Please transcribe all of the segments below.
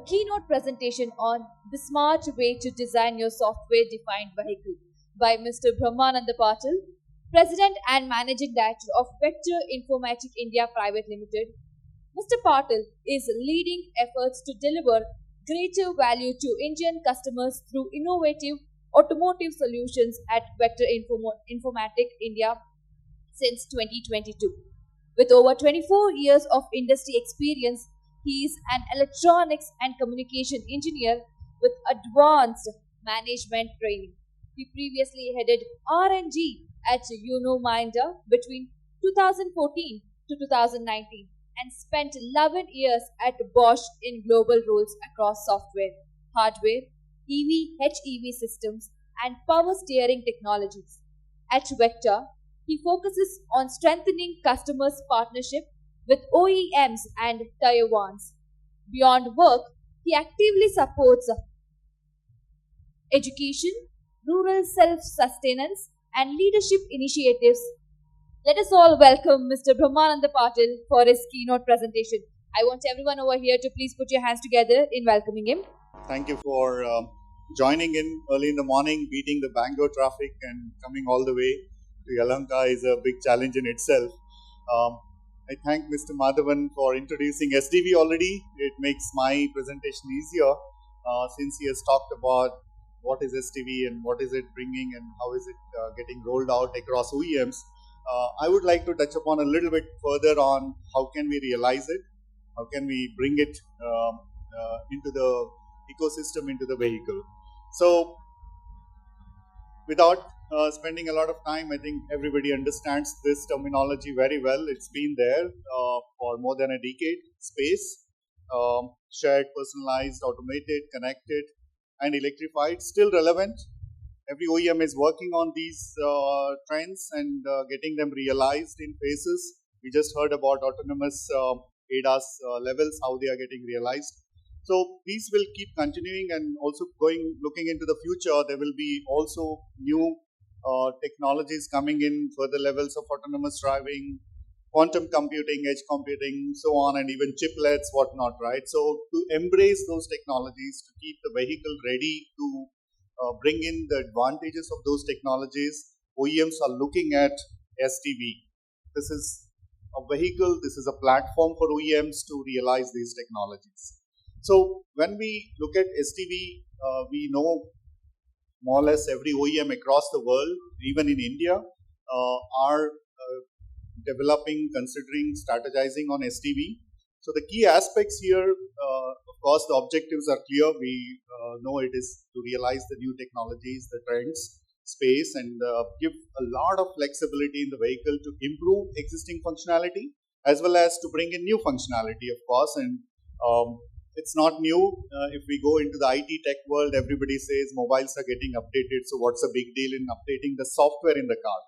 keynote presentation on the smart way to design your software-defined vehicle by Mr. Brahmanand Patil, President and Managing Director of Vector Informatik India Private Limited. Mr. Patil is leading efforts to deliver greater value to Indian customers through innovative automotive solutions at Vector Informatik India since 2022. With over 24 years of industry experience, he is an electronics and communication engineer with advanced management training. He previously headed R&D at Minda between 2014 to 2019 and spent 11 years at Bosch in global roles across software, hardware, EV, HEV systems, and power steering technologies. At Vector, he focuses on strengthening customers' partnership with OEMs and Tier 1s. Beyond work, he actively supports education, rural self-sustenance, and leadership initiatives. Let us all welcome Mr. Brahmanand Patil for his keynote presentation. I want everyone over here to please put your hands together in welcoming him. Thank you for joining in early in the morning, beating the Bangalore traffic and coming all the way to Yelahanka is a big challenge in itself. I thank Mr. Madhavan for introducing SDV already. It makes my presentation easier since he has talked about what is SDV and what is it bringing and how is it getting rolled out across OEMs. I would like to touch upon a little bit further on how can we realize it, how can we bring it into the ecosystem, into the vehicle. So without spending a lot of time, I think everybody understands this terminology very well. It's been there for more than a decade. Space, shared, personalized, automated, connected, and electrified, still relevant. Every OEM is working on these trends and getting them realized in phases. We just heard about autonomous ADAS levels, how they are getting realized. So these will keep continuing and also looking into the future. There will be also new technologies coming in, further levels of autonomous driving, quantum computing, edge computing, so on, and even chiplets, whatnot, right? So to embrace those technologies, to keep the vehicle ready to bring in the advantages of those technologies, OEMs are looking at SDV. This is a vehicle, this is a platform for OEMs to realize these technologies. So when we look at SDV, we know more or less every OEM across the world, even in India, are developing, considering, strategizing on SDV. So the key aspects here, of course, the objectives are clear. We know it is to realize the new technologies, the trends, space, and give a lot of flexibility in the vehicle to improve existing functionality as well as to bring in new functionality, of course. And it's not new. If we go into the IT tech world, everybody says mobiles are getting updated. So what's the big deal in updating the software in the car?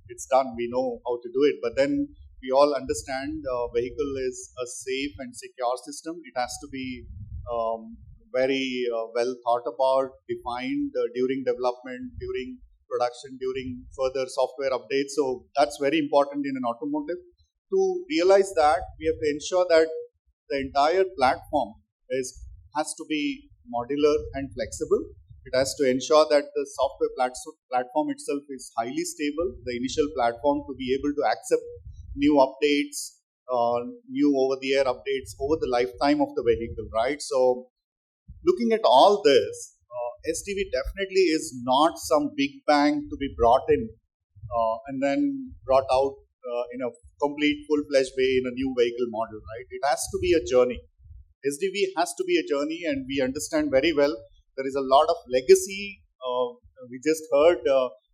It's done. We know how to do it. But then we all understand vehicle is a safe and secure system. It has to be very well thought about, defined during development, during production, during further software updates. So that's very important in an automotive. To realize that, we have to ensure that the entire platform has to be modular and flexible. It has to ensure that the software platform itself is highly stable, the initial platform to be able to accept new updates, new over-the-air updates over the lifetime of the vehicle, right? So looking at all this, SDV definitely is not some big bang to be brought in and then brought out in a complete full-fledged way in a new vehicle model, right? It has to be a journey. SDV has to be a journey, and we understand very well there is a lot of legacy. We just heard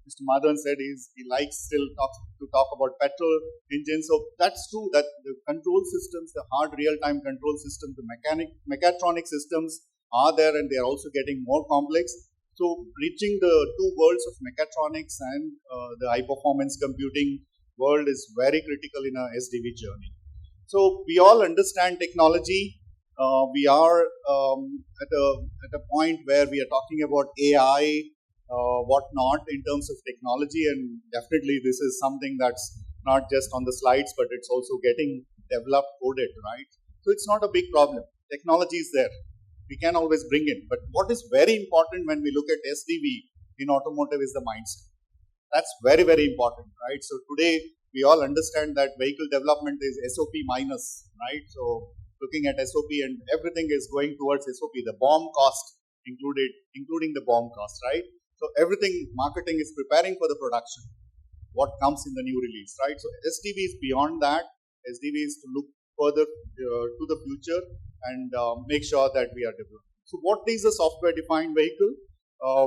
Mr. Madhavan said he likes still to talk about petrol engines. So that's true that the control systems, the hard real-time control systems, the mechatronic systems are there, and they are also getting more complex. So bridging the two worlds of mechatronics and the high-performance computing world is very critical in a SDV journey. So we all understand technology. We are at a point where we are talking about AI, whatnot in terms of technology, and definitely this is something that's not just on the slides, but it's also getting developed, coded, right? So it's not a big problem. Technology is there. we can always bring in. But what is very important when we look at SDV in automotive is the mindset. That's very, very important, right? So today we all understand that vehicle development is SOP minus, right? So looking at SOP and everything is going towards SOP, the BOM cost including the BOM cost, right? So everything, marketing is preparing for the production, what comes in the new release, right? So SDV is beyond that. SDV is to look further to the future and make sure that we are developing. So what is a software-defined vehicle?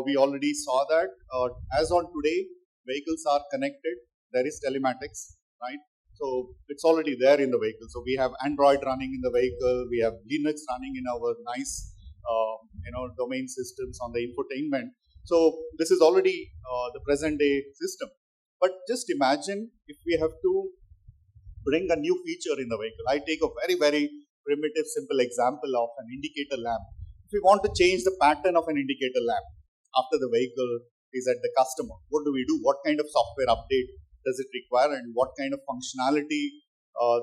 We already saw that. As on today, vehicles are connected. There is telematics, right? So it's already there in the vehicle. So we have Android running in the vehicle. We have Linux running in our nice, domain systems on the infotainment. So this is already the present day system. But just imagine if we have to bring a new feature in the vehicle. I take a very, very primitive, simple example of an indicator lamp. If we want to change the pattern of an indicator lamp after the vehicle is at the customer, what do we do? What kind of software update does it require, and what kind of functionality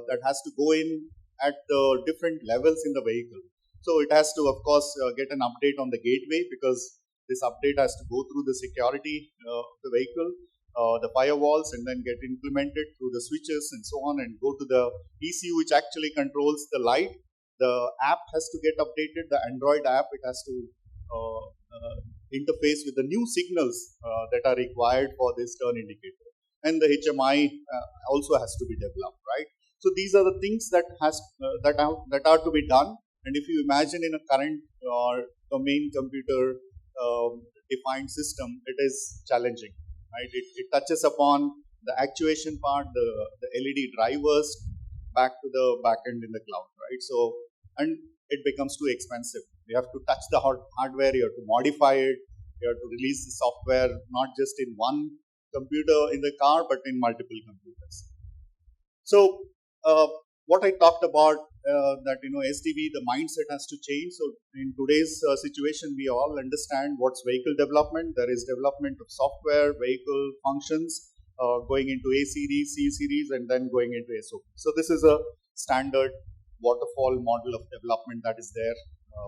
that has to go in at the different levels in the vehicle? So it has to, of course, get an update on the gateway, because this update has to go through the security of the vehicle, the firewalls, and then get implemented through the switches and so on, and go to the ECU, which actually controls the light. The app has to get updated, the Android app, it has to interface with the new signals that are required for this turn indicator. And the HMI also has to be developed, right? So these are the things that are to be done. And if you imagine in a current domain computer defined system, it is challenging, right? It touches upon the actuation part, the LED drivers, back to the backend in the cloud, right? So, and it becomes too expensive. You have to touch the hardware, you have to modify it, you have to release the software, not just in one computer in the car, but in multiple computers. So, what I talked about, that SDV, the mindset has to change. So in today's situation, we all understand what's vehicle development. There is development of software, vehicle functions, going into A series, C series, and then going into SOP. So this is a standard waterfall model of development that is there,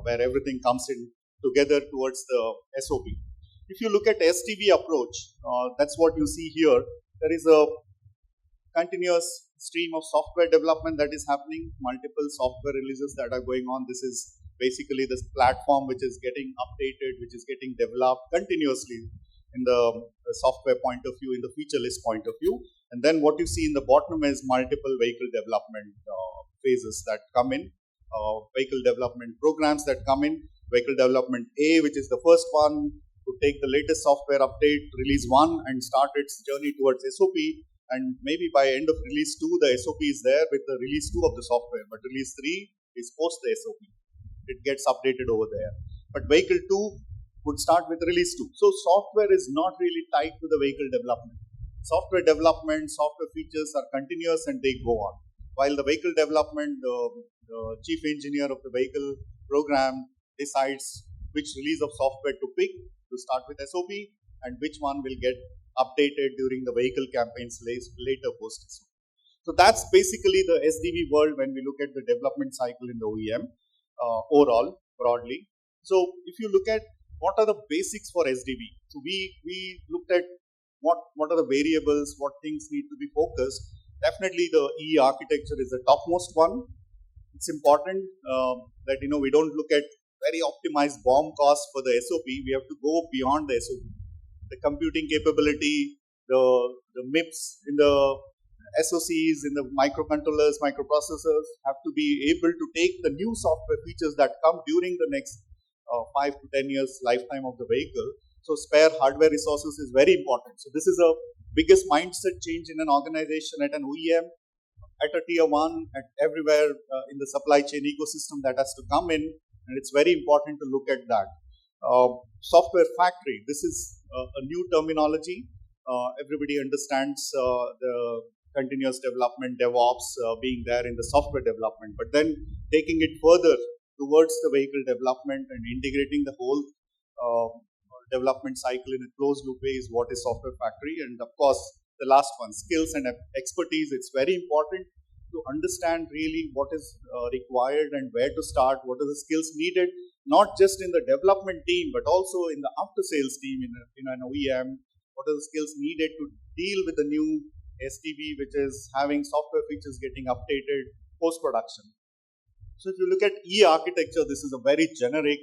where everything comes in together towards the SOP. If you look at SDV approach, that's what you see here. There is a continuous stream of software development that is happening, multiple software releases that are going on. This is basically this platform which is getting updated, which is getting developed continuously in the software point of view, in the feature list point of view. And then what you see in the bottom is multiple vehicle development phases that come in, vehicle development programs that come in. Vehicle development A, which is the first one, to take the latest software update, release 1, and start its journey towards SOP. And maybe by end of release 2, the SOP is there with the release 2 of the software, but release 3 is post the SOP. It gets updated over there. But vehicle 2 would start with release 2. So software is not really tied to the vehicle development. Software development, software features are continuous and they go on. While the vehicle development, the chief engineer of the vehicle program decides which release of software to pick to start with SOP and which one will get updated during the vehicle campaigns later post SOP. So that's basically the SDV world when we look at the development cycle in the OEM overall, broadly. So if you look at what are the basics for SDV, so we looked at what are the variables, what things need to be focused. Definitely the E architecture is the topmost one. It's important that we don't look at very optimized BOM costs for the SOP. We have to go beyond the SOP. The computing capability, the MIPS in the SOCs, in the microcontrollers, microprocessors have to be able to take the new software features that come during the next 5 to 10 years lifetime of the vehicle. So spare hardware resources is very important. So this is a biggest mindset change in an organization, at an OEM, at a tier 1, at everywhere in the supply chain ecosystem that has to come in, and it's very important to look at that. Software factory, this is a new terminology. Everybody understands the continuous development, DevOps being there in the software development, but then taking it further towards the vehicle development and integrating the whole development cycle in a closed loop way is what is software factory. And of course, the last one, skills and expertise. It's very important to understand really what is required and where to start, what are the skills needed, not just in the development team, but also in the after-sales team in an OEM. What are the skills needed to deal with the new SDV, which is having software features getting updated post-production. So if you look at E-architecture, this is a very generic,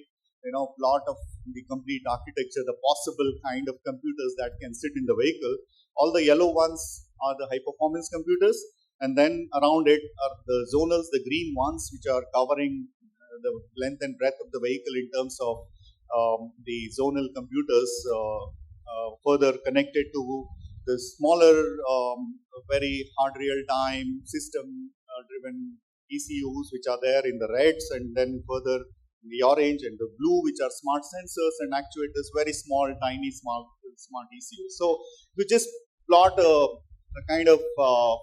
plot of the complete architecture, the possible kind of computers that can sit in the vehicle. All the yellow ones are the high-performance computers, and then around it are the zonals, the green ones, which are covering the length and breadth of the vehicle in terms of the zonal computers further connected to the smaller, very hard real-time system-driven ECUs, which are there in the reds, and then further the orange and the blue, which are smart sensors and actuators, very small, tiny, smart ECUs. So you just plot a kind of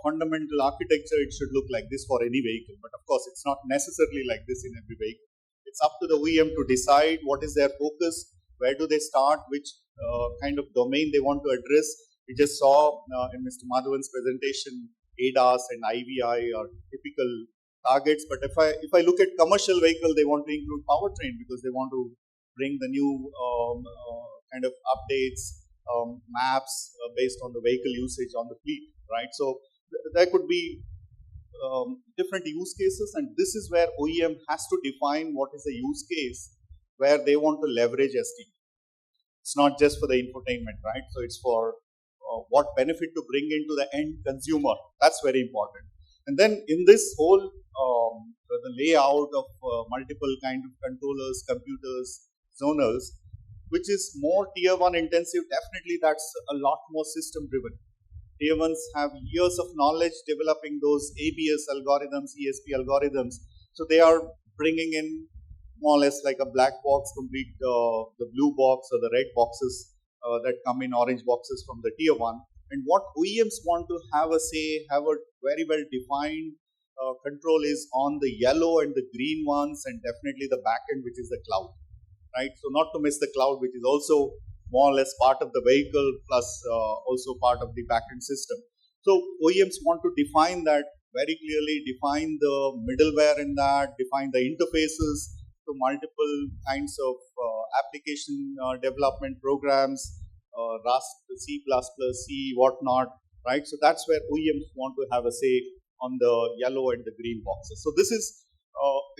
fundamental architecture. It should look like this for any vehicle, but of course, it's not necessarily like this in every vehicle. It's up to the OEM to decide what is their focus, where do they start, which kind of domain they want to address. We just saw in Mr. Madhavan's presentation, ADAS and IVI are typical targets. But if I look at commercial vehicle, they want to include powertrain because they want to bring the new kind of updates, maps based on the vehicle usage on the fleet, right? So there could be different use cases, and this is where OEM has to define what is the use case where they want to leverage SDV. It's not just for the infotainment, right? So it's for what benefit to bring into the end consumer. That's very important. And then in this whole the layout of multiple kind of controllers, computers, zonals, which is more tier 1 intensive, definitely that's a lot more system driven. Tier 1s have years of knowledge developing those ABS algorithms, ESP algorithms. So they are bringing in more or less like a black box, complete the blue box or the red boxes that come in orange boxes from the tier 1. And what OEMs want to have a say, have a very well defined control is on the yellow and the green ones, and definitely the back end, which is the cloud, right? So not to miss the cloud, which is also more or less part of the vehicle plus also part of the back end system. So OEMs want to define that very clearly, define the middleware in that, define the interfaces to multiple kinds of application development programs, Rust, C++, C, whatnot, right? So that's where OEMs want to have a say on the yellow and the green boxes. So this is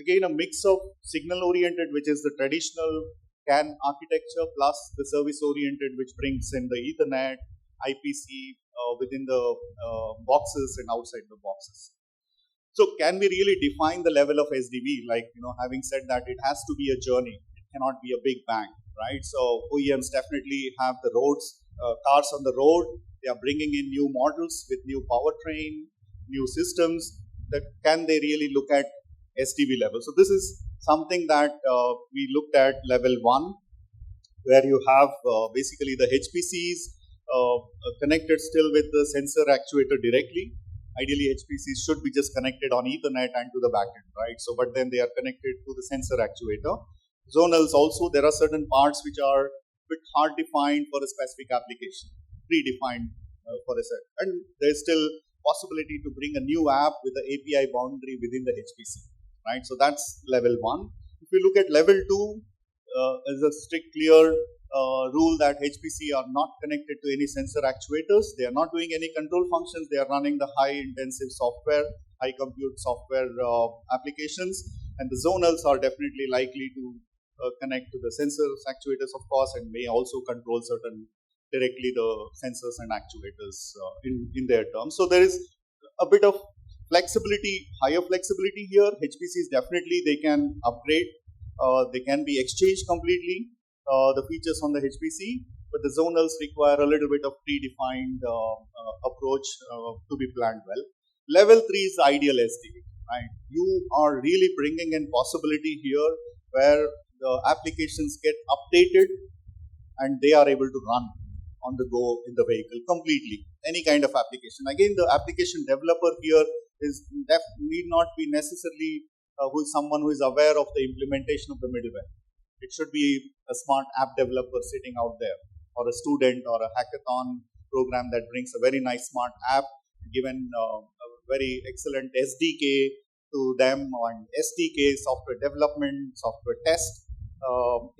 again a mix of signal-oriented, which is the traditional CAN architecture, plus the service-oriented, which brings in the Ethernet, IPC within the boxes and outside the boxes. So can we really define the level of SDV? Like, having said that, it has to be a journey. It cannot be a big bang, right? So OEMs definitely have the roads, cars on the road. They are bringing in new models with new powertrain, new systems. That can they really look at SDV level? So this is something that we looked at level 1, where you have basically the HPCs connected still with the sensor actuator directly. Ideally, HPCs should be just connected on Ethernet and to the backend, right? So, but then they are connected to the sensor actuator. Zonals also, there are certain parts which are a bit hard defined for a specific application, predefined for a set. And there's still possibility to bring a new app with the API boundary within the HPC, right? So that's level 1. If you look at level 2, is a strict clear rule that HPC are not connected to any sensor actuators. They are not doing any control functions. They are running the high intensive software, high compute software applications. And the zonals are definitely likely to connect to the sensors, actuators, of course, and may also control certain directly the sensors and actuators in their terms. So there is a bit of flexibility, higher flexibility here. HPCs definitely, they can upgrade. They can be exchanged completely, the features on the HPC, but the zonals require a little bit of predefined approach to be planned well. Level 3 is the ideal SDV, right? You are really bringing in possibility here where the applications get updated and they are able to run on the go in the vehicle completely, any kind of application. Again, the application developer here need not be necessarily who is someone who is aware of the implementation of the middleware. It should be a smart app developer sitting out there, or a student, or a hackathon program that brings a very nice smart app, given a very excellent SDK to them, on SDK, software development, software test,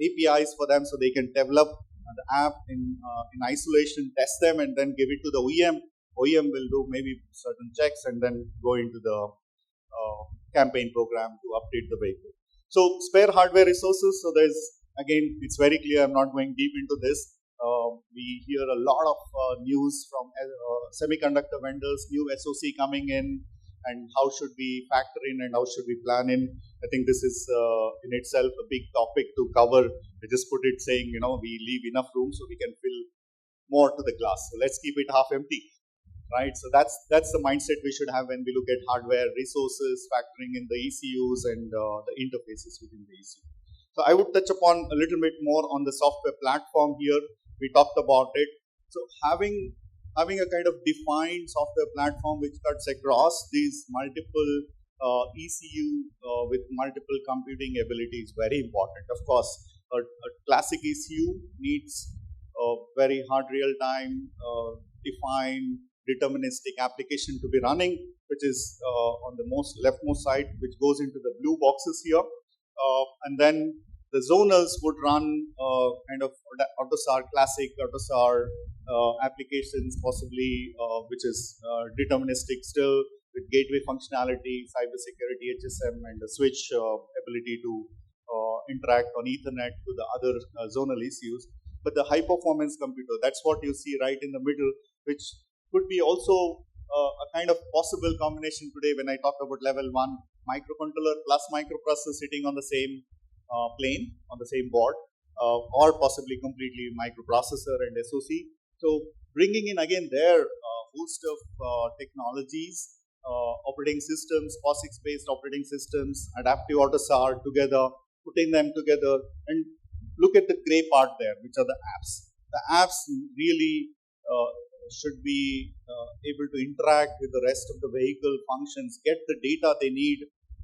APIs for them so they can develop the app in isolation, test them, and then give it to the OEM. OEM will do maybe certain checks and then go into the campaign program to update the vehicle. So spare hardware resources. So there's, again, it's very clear. I'm not going deep into this. We hear a lot of news from semiconductor vendors, new SoC coming in, and how should we factor in and how should we plan in. I think this is in itself a big topic to cover. I just put it saying, we leave enough room so we can fill more to the glass. So let's keep it half empty, right? So that's the mindset we should have when we look at hardware resources, factoring in the ECUs and the interfaces within the ECU. So I would touch upon a little bit more on the software platform here. We talked about it. So having a kind of defined software platform which cuts across these multiple ECU with multiple computing ability is very important. Of course, a classic ECU needs very hard real-time, defined, deterministic application to be running, which is on the leftmost side, which goes into the blue boxes here. And then the zonals would run kind of AutoSAR classic, AutoSAR applications, possibly which is deterministic still, with gateway functionality, cybersecurity, HSM, and the switch ability to interact on Ethernet to the other zonal ECUs. But the high performance computer, that's what you see right in the middle, which could be also a kind of possible combination today when I talk about level 1 microcontroller plus microprocessor sitting on the same plane, on the same board, or possibly completely microprocessor and SoC. So bringing in again there a host of technologies, operating systems, POSIX-based operating systems, adaptive AutoSAR together, putting them together, and look at the gray part there, which are the apps. The apps really should be able to interact with the rest of the vehicle functions, get the data they need.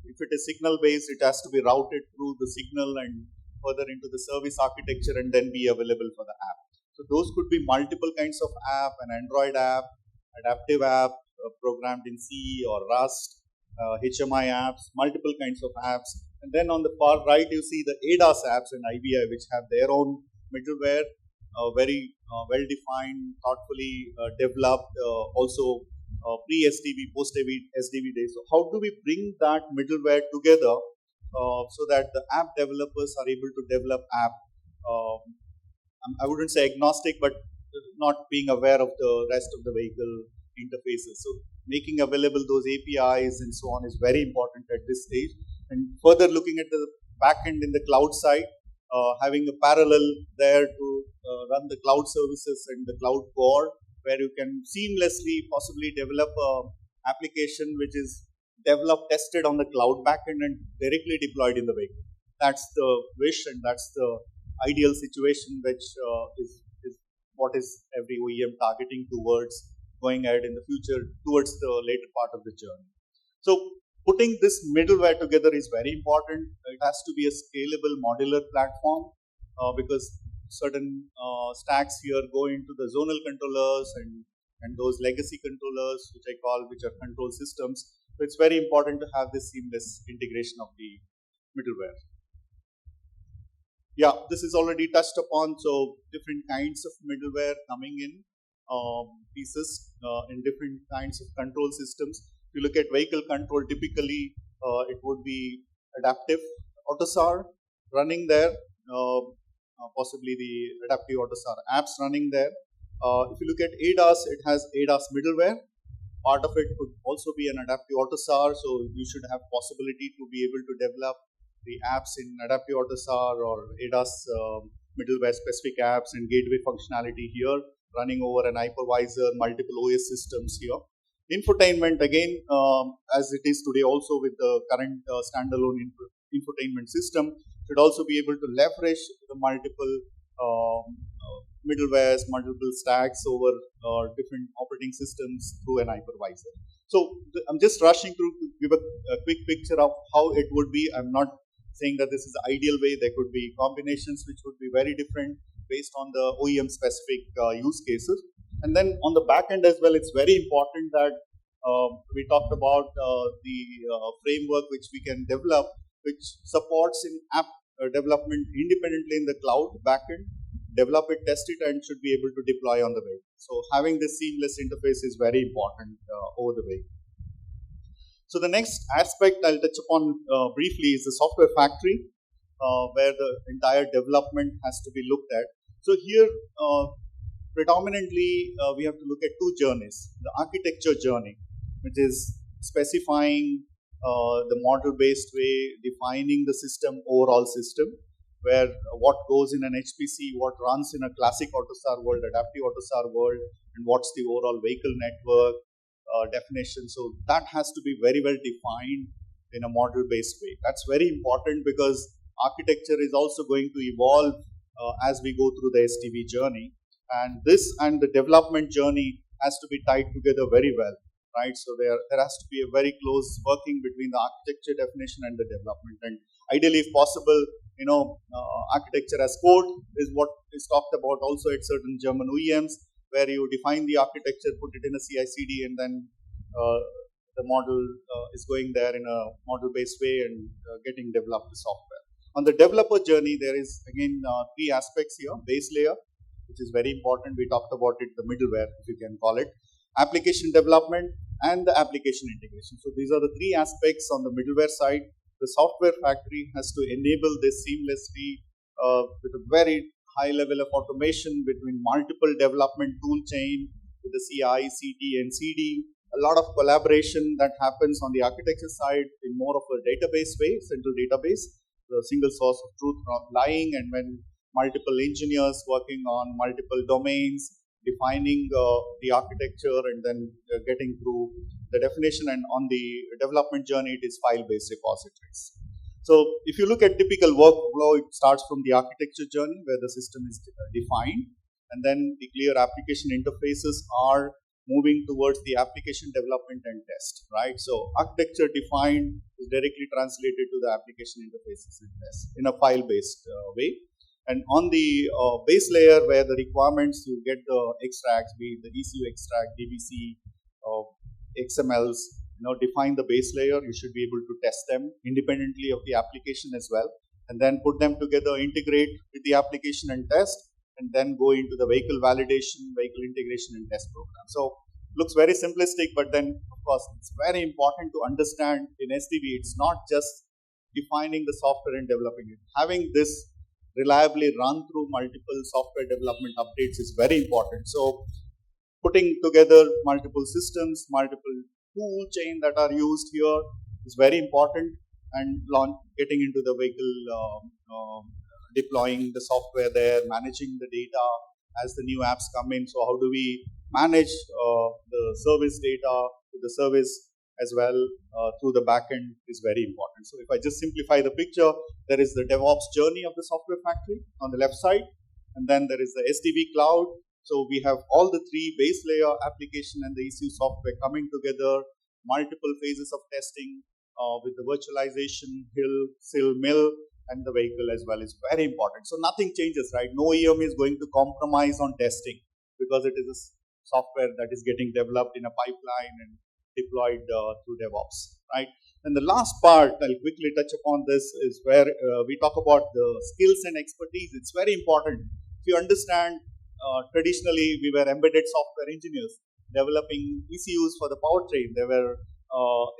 If it is signal based, it has to be routed through the signal and further into the service architecture and then be available for the app. So those could be multiple kinds of app, an Android app, adaptive app, programmed in C or Rust, HMI apps, multiple kinds of apps. And then on the far right, you see the ADAS apps and IVI, which have their own middleware, very well-defined, thoughtfully developed, also pre-SDV, post-SDV days. So how do we bring that middleware together so that the app developers are able to develop app, I wouldn't say agnostic, but not being aware of the rest of the vehicle interfaces. So making available those APIs and so on is very important at this stage. And further looking at the backend in the cloud side, having a parallel there to run the cloud services and the cloud core, where you can seamlessly possibly develop an application which is developed, tested on the cloud backend and directly deployed in the vehicle. That's the wish and that's the ideal situation, which is what is every OEM targeting towards going ahead in the future towards the later part of the journey. So putting this middleware together is very important. It has to be a scalable modular platform because certain stacks here go into the zonal controllers and those legacy controllers, which I call, which are control systems. So it's very important to have this seamless integration of the middleware. Yeah, this is already touched upon. So different kinds of middleware coming in, pieces in different kinds of control systems. If you look at vehicle control, typically it would be adaptive AutoSAR running there, possibly the adaptive AutoSAR apps running there. If you look at ADAS, it has ADAS middleware. Part of it could also be an adaptive AutoSAR, so you should have possibility to be able to develop the apps in adaptive AutoSAR or ADAS middleware specific apps and gateway functionality here, running over an hypervisor, multiple OS systems here. Infotainment, again, as it is today also with the current standalone infotainment system, should also be able to leverage the multiple middlewares, multiple stacks over different operating systems through an hypervisor. So I'm just rushing through to give a quick picture of how it would be. I'm not saying that this is the ideal way. There could be combinations which would be very different based on the OEM specific use cases. And then on the back end as well, it's very important that we talked about the framework which we can develop, which supports in app development independently in the cloud backend, develop it, test it, and should be able to deploy on the way. So having this seamless interface is very important over the way. So the next aspect I'll touch upon briefly is the software factory, where the entire development has to be looked at. So here, predominantly, we have to look at two journeys. The architecture journey, which is specifying the model-based way, defining the system, overall system, where what goes in an HPC, what runs in a classic AutoSAR world, adaptive AutoSAR world, and what's the overall vehicle network definition. So that has to be very well defined in a model-based way. That's very important because architecture is also going to evolve as we go through the SDV journey, and this and the development journey has to be tied together very well, right? So there has to be a very close working between the architecture definition and the development, and ideally, if possible, architecture as code is what is talked about also at certain German OEMs, where you define the architecture, put it in a CI/CD, and then the model is going there in a model-based way and getting developed the software. On the developer journey, there is again three aspects here: base layer, which is very important. We talked about it, the middleware, if you can call it, application development, and the application integration. So these are the three aspects on the middleware side. The software factory has to enable this seamlessly with a very high level of automation between multiple development tool chain with the CI, CD, and CD. A lot of collaboration that happens on the architecture side in more of a database way, central database, the single source of truth, not lying, and when multiple engineers working on multiple domains, defining the architecture and then getting through the definition, and on the development journey, it is file-based repositories. So if you look at typical workflow, it starts from the architecture journey where the system is defined, and then the clear application interfaces are moving towards the application development and test, right? So architecture defined is directly translated to the application interfaces and test in a file-based way. And on the base layer where the requirements, you get the extracts, be it the ECU extract, DBC, XMLs, define the base layer. You should be able to test them independently of the application as well, and then put them together, integrate with the application and test, and then go into the vehicle validation, vehicle integration, and test program. So looks very simplistic, but then of course it's very important to understand in SDV, it's not just defining the software and developing it. Having this reliably run through multiple software development updates is very important. So putting together multiple systems, multiple tool chain that are used here is very important, and getting into the vehicle, deploying the software there, managing the data as the new apps come in. So how do we manage the service data, the service as well through the backend is very important. So if I just simplify the picture, there is the DevOps journey of the software factory on the left side, and then there is the SDV cloud. So we have all the three base layer application and the ECU software coming together, multiple phases of testing with the virtualization, hill, SIL, mill, and the vehicle as well is very important. So nothing changes, right? No EM is going to compromise on testing because it is a software that is getting developed in a pipeline and deployed through DevOps, right? And the last part, I'll quickly touch upon this, is where we talk about the skills and expertise. It's very important. If you understand, traditionally we were embedded software engineers developing ECUs for the powertrain. There were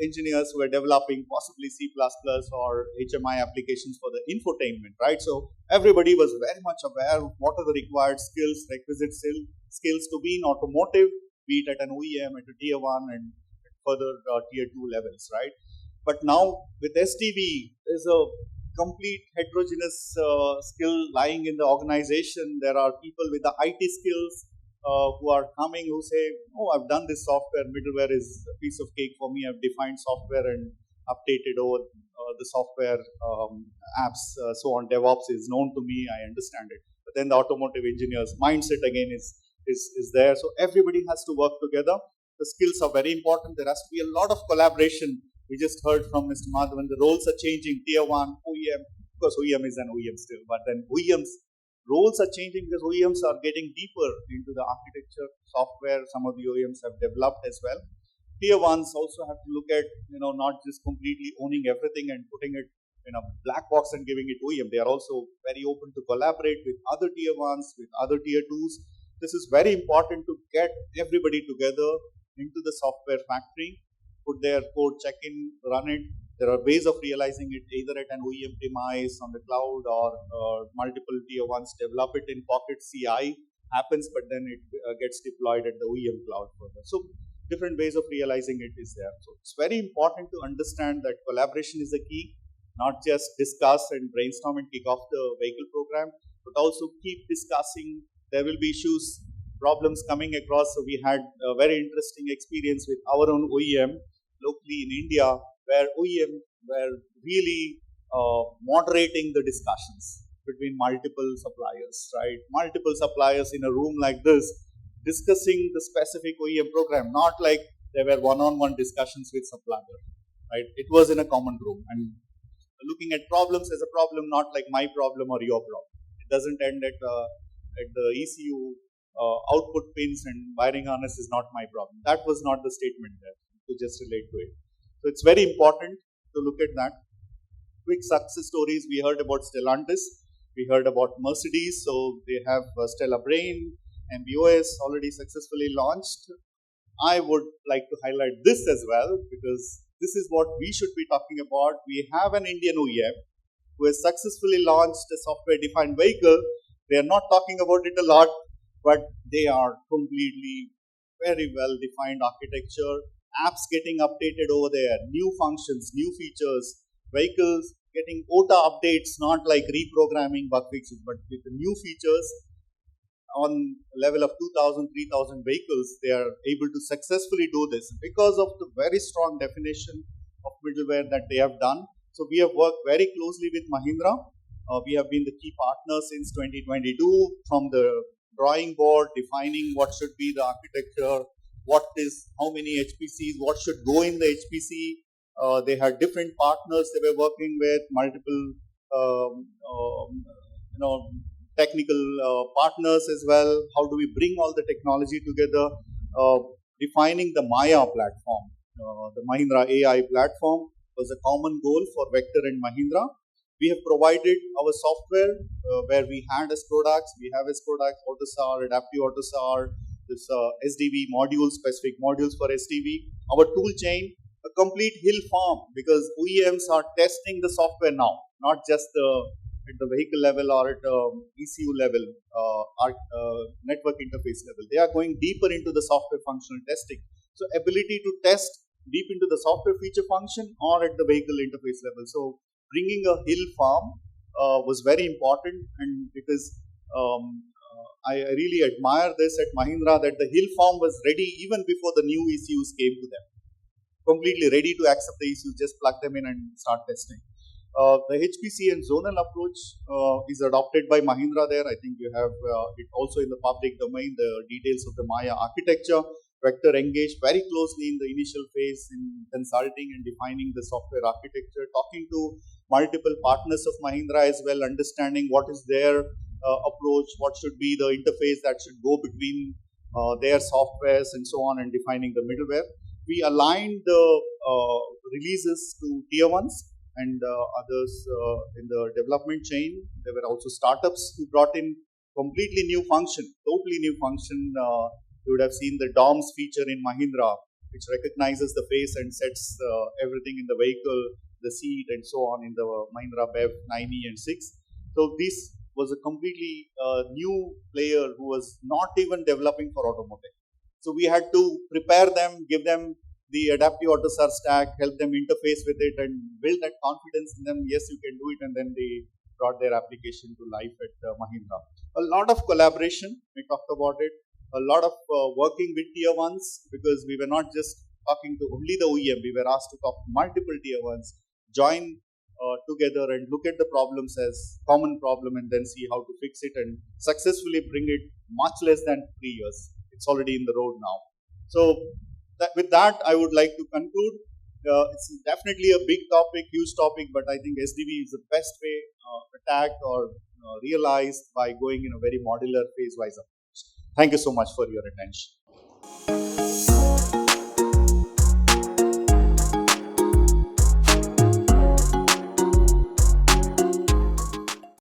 engineers who were developing possibly C++ or HMI applications for the infotainment, right? So everybody was very much aware of what are the required skills, requisite skills to be in automotive, be it at an OEM, at a tier 1 and further tier 2 levels, right? But now with SDV, there's a complete heterogeneous skill lying in the organization. There are people with the IT skills who are coming, who say, oh, I've done this software, middleware is a piece of cake for me, I've defined software and updated over the software apps, so on. DevOps is known to me, I understand it. But then the automotive engineer's mindset again is there. So everybody has to work together. The skills are very important. There has to be a lot of collaboration. We just heard from Mr. Madhavan, the roles are changing, tier 1, OEM, of course OEM is an OEM still, but then OEMs, roles are changing because OEMs are getting deeper into the architecture software. Some of the OEMs have developed as well. Tier 1s also have to look at, not just completely owning everything and putting it black box and giving it OEM. They are also very open to collaborate with other tier 1s, with other tier 2s. This is very important to get everybody together into the software factory, put their code, check in, run it. There are ways of realizing it either at an OEM premise on the cloud or multiple tier 1s develop it in Pocket CI happens, but then it gets deployed at the OEM cloud further. So different ways of realizing it is there. So it's very important to understand that collaboration is the key, not just discuss and brainstorm and kick off the vehicle program, but also keep discussing. There will be issues, problems coming across. So we had a very interesting experience with our own OEM locally in India, where OEM were really moderating the discussions between multiple suppliers, right? Multiple suppliers in a room like this, discussing the specific OEM program, not like there were one-on-one discussions with supplier, right? It was in a common room and looking at problems as a problem, not like my problem or your problem. It doesn't end at the ECU output pins and wiring harness is not my problem. That was not the statement there, to just relate to it. So it's very important to look at that. Quick success stories. We heard about Stellantis. We heard about Mercedes. So they have Stella Brain and MBOS already successfully launched. I would like to highlight this as well because this is what we should be talking about. We have an Indian OEM who has successfully launched a software-defined vehicle. They are not talking about it a lot, but they are completely very well-defined architecture. Apps getting updated over there, new functions, new features, vehicles getting OTA updates, not like reprogramming bug fixes, but with the new features on level of 2,000, 3,000 vehicles, they are able to successfully do this because of the very strong definition of middleware that they have done. So we have worked very closely with Mahindra. We have been the key partner since 2022 from the drawing board, defining what should be the architecture, how many HPCs, what should go in the HPC. They had different partners they were working with, multiple, technical partners as well. How do we bring all the technology together? Defining the Maya platform, the Mahindra AI platform was a common goal for Vector and Mahindra. We have provided our software where we had as products. We have as products AutoSAR, Adaptive AutoSAR, this SDV module, specific modules for SDV. Our tool chain, a complete hill farm because OEMs are testing the software now, not just at the vehicle level or at ECU level, network interface level. They are going deeper into the software functional testing. So ability to test deep into the software feature function or at the vehicle interface level. So bringing a hill farm was very important, and because I really admire this at Mahindra that the hill farm was ready even before the new ECUs came to them. Completely ready to accept the ECUs, just plug them in and start testing. The HPC and zonal approach is adopted by Mahindra there. I think you have it also in the public domain, the details of the Maya architecture. Vector engaged very closely in the initial phase in consulting and defining the software architecture, talking to multiple partners of Mahindra as well, understanding what is their approach, what should be the interface that should go between their softwares and so on, and defining the middleware. We aligned the releases to tier 1s and others in the development chain. There were also startups who brought in completely new function, totally new function. You would have seen the DOMS feature in Mahindra, which recognizes the face and sets everything in the vehicle, the seat and so on in the Mahindra BEV 9e and 6. So this was a completely new player who was not even developing for automotive. So we had to prepare them, give them the Adaptive AutoSAR stack, help them interface with it and build that confidence in them. Yes, you can do it. And then they brought their application to life at Mahindra. A lot of collaboration, we talked about it. A lot of working with tier 1s because we were not just talking to only the OEM. We were asked to talk to multiple tier 1s, join together and look at the problems as common problem and then see how to fix it and successfully bring it much less than 3 years. It's already in the road now. So with that, I would like to conclude. It's definitely a big topic, huge topic, but I think SDV is the best way attacked or realized by going in a very modular phase-wise approach. Thank you so much for your attention.